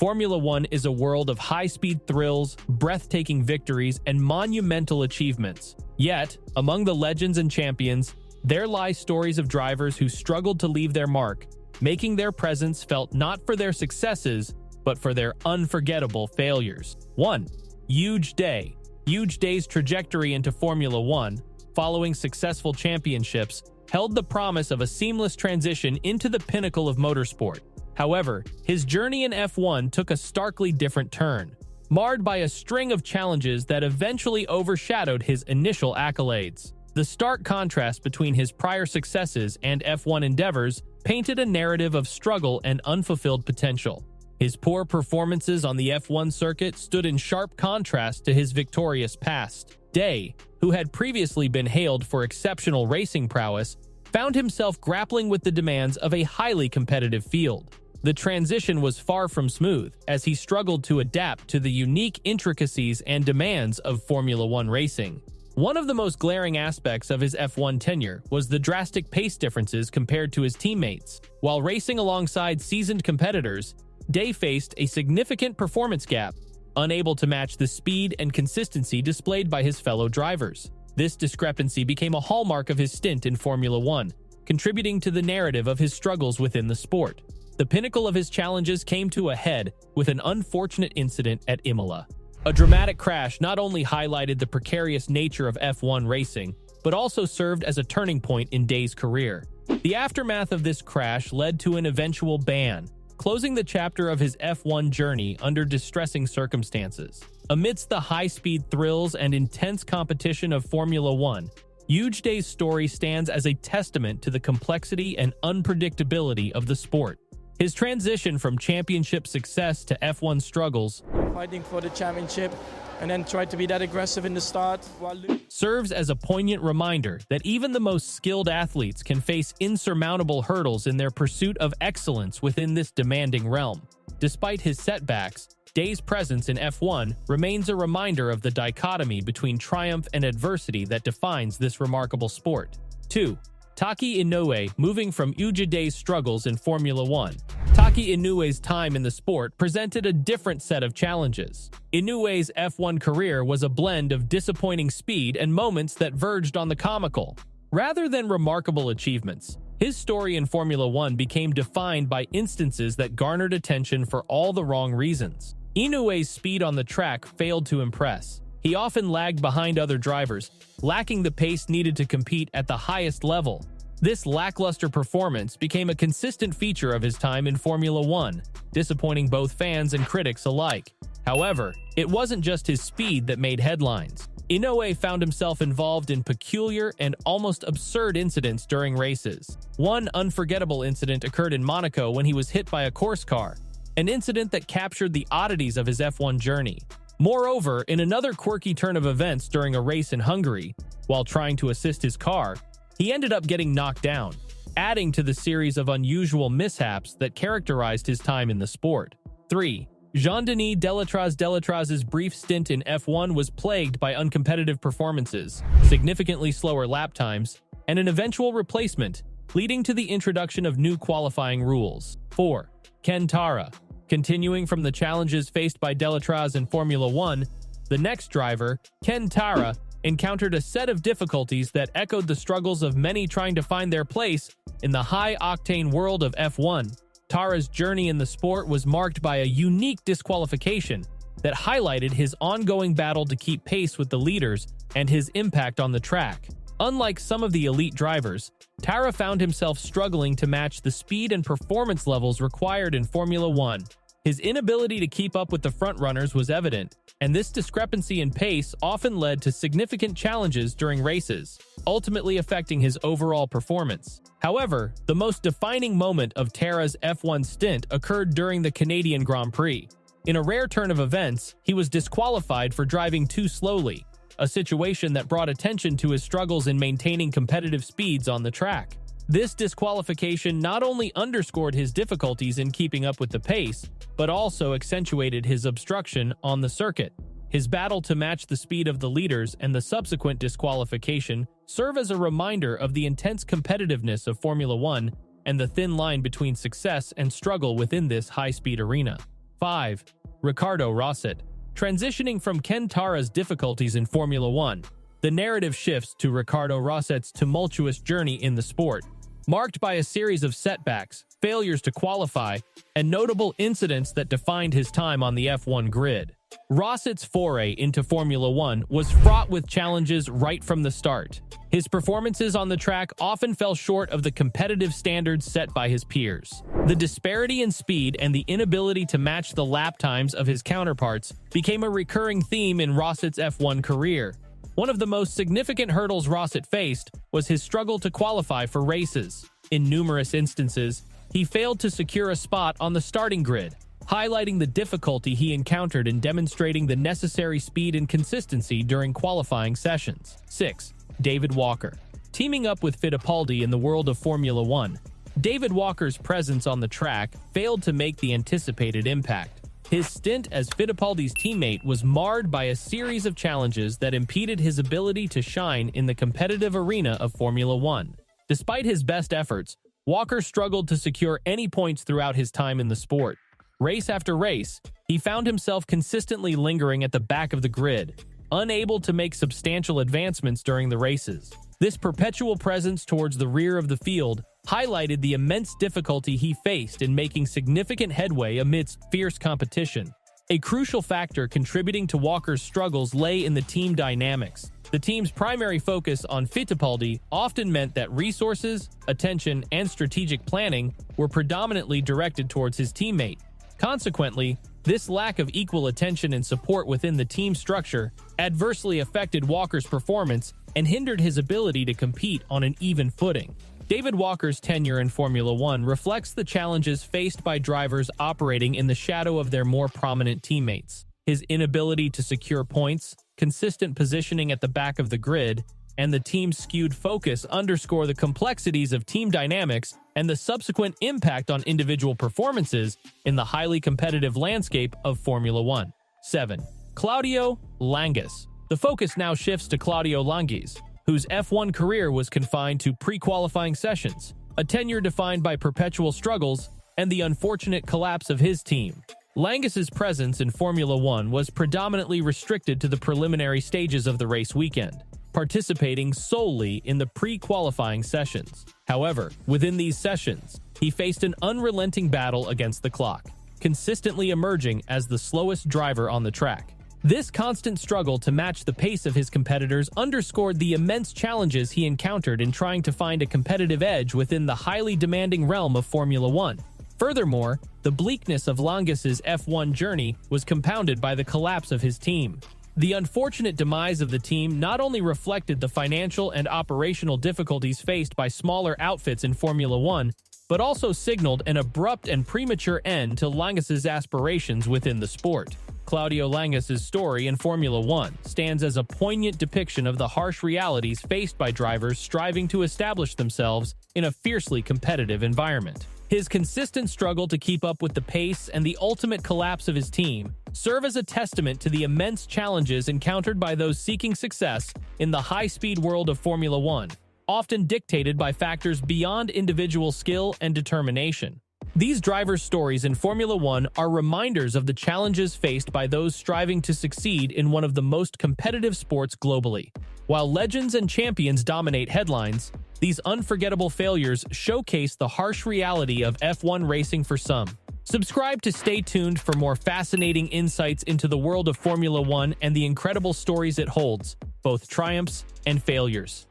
Formula One is a world of high-speed thrills, breathtaking victories, and monumental achievements. Yet, among the legends and champions, there lie stories of drivers who struggled to leave their mark, making their presence felt not for their successes, but for their unforgettable failures. 1. Huge Day. Huge Day's trajectory into Formula One, following successful championships, held the promise of a seamless transition into the pinnacle of motorsport. However, his journey in F1 took a starkly different turn, marred by a string of challenges that eventually overshadowed his initial accolades. The stark contrast between his prior successes and F1 endeavors painted a narrative of struggle and unfulfilled potential. His poor performances on the F1 circuit stood in sharp contrast to his victorious past. Day, who had previously been hailed for exceptional racing prowess, found himself grappling with the demands of a highly competitive field. The transition was far from smooth, as he struggled to adapt to the unique intricacies and demands of Formula One racing. One of the most glaring aspects of his F1 tenure was the drastic pace differences compared to his teammates. While racing alongside seasoned competitors, Day faced a significant performance gap, unable to match the speed and consistency displayed by his fellow drivers. This discrepancy became a hallmark of his stint in Formula One, contributing to the narrative of his struggles within the sport. The pinnacle of his challenges came to a head with an unfortunate incident at Imola. A dramatic crash not only highlighted the precarious nature of F1 racing, but also served as a turning point in Day's career. The aftermath of this crash led to an eventual ban, closing the chapter of his F1 journey under distressing circumstances. Amidst the high-speed thrills and intense competition of Formula One, Huge Day's story stands as a testament to the complexity and unpredictability of the sport. His transition from championship success to F1 struggles, fighting for the championship and then tried to be that aggressive in the start while serves as a poignant reminder that even the most skilled athletes can face insurmountable hurdles in their pursuit of excellence within this demanding realm. Despite his setbacks, Day's presence in F1 remains a reminder of the dichotomy between triumph and adversity that defines this remarkable sport. 2. Taki Inoue. Moving from Huge Day's struggles in Formula One, Taki Inoue's time in the sport presented a different set of challenges. Inoue's F1 career was a blend of disappointing speed and moments that verged on the comical. Rather than remarkable achievements, his story in Formula One became defined by instances that garnered attention for all the wrong reasons. Inoue's speed on the track failed to impress. He often lagged behind other drivers, lacking the pace needed to compete at the highest level. This lackluster performance became a consistent feature of his time in Formula One, disappointing both fans and critics alike. However, it wasn't just his speed that made headlines. Inoue found himself involved in peculiar and almost absurd incidents during races. One unforgettable incident occurred in Monaco when he was hit by a course car, an incident that captured the oddities of his F1 journey. Moreover, in another quirky turn of events during a race in Hungary, while trying to assist his car, he ended up getting knocked down, adding to the series of unusual mishaps that characterized his time in the sport. 3. Jean-Denis Delatraz's brief stint in F1 was plagued by uncompetitive performances, significantly slower lap times, and an eventual replacement, leading to the introduction of new qualifying rules. 4. Ken Tara. Continuing from the challenges faced by Delatraz in Formula One, the next driver, Ken Tara, encountered a set of difficulties that echoed the struggles of many trying to find their place in the high-octane world of F1. Tara's journey in the sport was marked by a unique disqualification that highlighted his ongoing battle to keep pace with the leaders and his impact on the track. Unlike some of the elite drivers, Tara found himself struggling to match the speed and performance levels required in Formula One. His inability to keep up with the frontrunners was evident, and this discrepancy in pace often led to significant challenges during races, ultimately affecting his overall performance. However, the most defining moment of Tara's F1 stint occurred during the Canadian Grand Prix. In a rare turn of events, he was disqualified for driving too slowly, a situation that brought attention to his struggles in maintaining competitive speeds on the track. This disqualification not only underscored his difficulties in keeping up with the pace, but also accentuated his obstruction on the circuit. His battle to match the speed of the leaders and the subsequent disqualification serve as a reminder of the intense competitiveness of Formula One and the thin line between success and struggle within this high-speed arena. 5. Ricardo Rosset. Transitioning from Ken Tara's difficulties in Formula One, the narrative shifts to Ricardo Rosset's tumultuous journey in the sport, marked by a series of setbacks, failures to qualify, and notable incidents that defined his time on the F1 grid. Rosset's foray into Formula One was fraught with challenges right from the start. His performances on the track often fell short of the competitive standards set by his peers. The disparity in speed and the inability to match the lap times of his counterparts became a recurring theme in Rosset's F1 career. One of the most significant hurdles Rosset faced was his struggle to qualify for races. In numerous instances, he failed to secure a spot on the starting grid, highlighting the difficulty he encountered in demonstrating the necessary speed and consistency during qualifying sessions. 6. David Walker. Teaming up with Fittipaldi in the world of Formula One, David Walker's presence on the track failed to make the anticipated impact. His stint as Fittipaldi's teammate was marred by a series of challenges that impeded his ability to shine in the competitive arena of Formula One. Despite his best efforts, Walker struggled to secure any points throughout his time in the sport. Race after race, he found himself consistently lingering at the back of the grid, unable to make substantial advancements during the races. This perpetual presence towards the rear of the field highlighted the immense difficulty he faced in making significant headway amidst fierce competition. A crucial factor contributing to Walker's struggles lay in the team dynamics. The team's primary focus on Fittipaldi often meant that resources, attention, and strategic planning were predominantly directed towards his teammate. Consequently, this lack of equal attention and support within the team structure adversely affected Walker's performance and hindered his ability to compete on an even footing. David Walker's tenure in Formula One reflects the challenges faced by drivers operating in the shadow of their more prominent teammates. His inability to secure points, consistent positioning at the back of the grid, and the team's skewed focus underscore the complexities of team dynamics and the subsequent impact on individual performances in the highly competitive landscape of Formula One. 7. Claudio Langes. The focus now shifts to Claudio Langes, whose F1 career was confined to pre-qualifying sessions, a tenure defined by perpetual struggles and the unfortunate collapse of his team. Langes's presence in Formula One was predominantly restricted to the preliminary stages of the race weekend, participating solely in the pre-qualifying sessions. However, within these sessions, he faced an unrelenting battle against the clock, consistently emerging as the slowest driver on the track. This constant struggle to match the pace of his competitors underscored the immense challenges he encountered in trying to find a competitive edge within the highly demanding realm of Formula One. Furthermore, the bleakness of Langes's F1 journey was compounded by the collapse of his team. The unfortunate demise of the team not only reflected the financial and operational difficulties faced by smaller outfits in Formula One, but also signaled an abrupt and premature end to Langes's aspirations within the sport. Claudio Langes's story in Formula One stands as a poignant depiction of the harsh realities faced by drivers striving to establish themselves in a fiercely competitive environment. His consistent struggle to keep up with the pace and the ultimate collapse of his team serve as a testament to the immense challenges encountered by those seeking success in the high-speed world of Formula One, often dictated by factors beyond individual skill and determination. These drivers' stories in Formula One are reminders of the challenges faced by those striving to succeed in one of the most competitive sports globally. While legends and champions dominate headlines, these unforgettable failures showcase the harsh reality of F1 racing for some. Subscribe to stay tuned for more fascinating insights into the world of Formula One and the incredible stories it holds, both triumphs and failures.